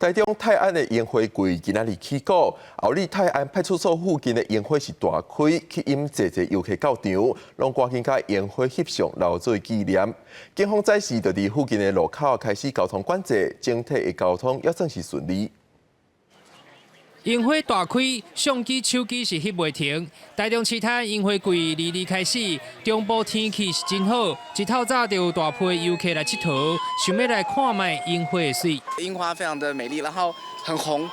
台中泰安的烟火季今仔日起鼓，后里泰安派出所附近的烟火是大开，吸引济游客到场，拢赶紧甲烟火翕相留作纪念。警方早时就伫附近的路口开始交通管制，整体的交通也算是顺利。 烟火大开，相机、手机是翕袂停。台中市泰安烟火季日开始，中部天气是真好，一透早就有大批游客来佚佗，想要来看卖烟火的水。樱花非常的美丽，然后很红，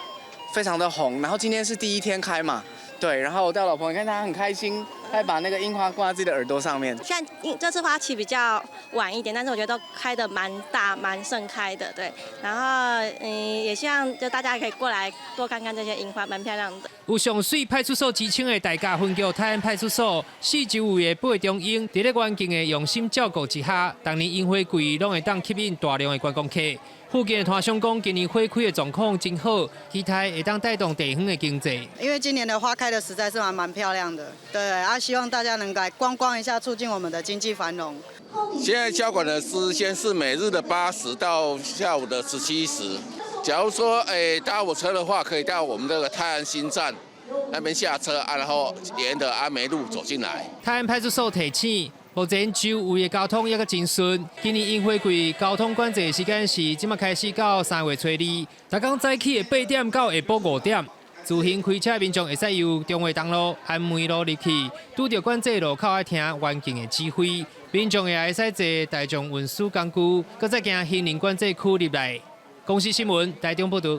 非常的红。然后今天是第一天开嘛，对。然后我带我老婆，你看她很开心，她还把那个樱花挂在自己的耳朵上面。虽然这次花期比较晚一点，但是我觉得都开得蛮大、蛮盛开的，对。然后也希望就大家可以过来多看看这些樱花，蛮漂亮的。有上水派出所之称的大甲分局泰安派出所，四周围的八中英，伫咧环境的用心照顾之下，当年烟火季拢会当吸引大量的观光客。附近的摊商讲，今年花开的状况真好，期待会当带动地方的经济。因为今年的花开的实在是蛮漂亮的，对希望大家能来观光一下，促进我们的经济繁荣。现在交管的时间是每日的8时到下午的17时。假如说搭火车的话，可以到我们这个泰安新站那边下车然后沿着阿梅路走进来。泰安派出所提醒。 目前周围的交通也阁真顺。今年烟火季交通管制时间是即马开始到3月初2，逐天早起的8点到下晡5点。自行开车的民众会使由中华东路、安梅路入去，拄到管制路口要听环境的指挥。民众也会使坐大众运输工具，搁再行行人管制区入来。公司新闻台中报道。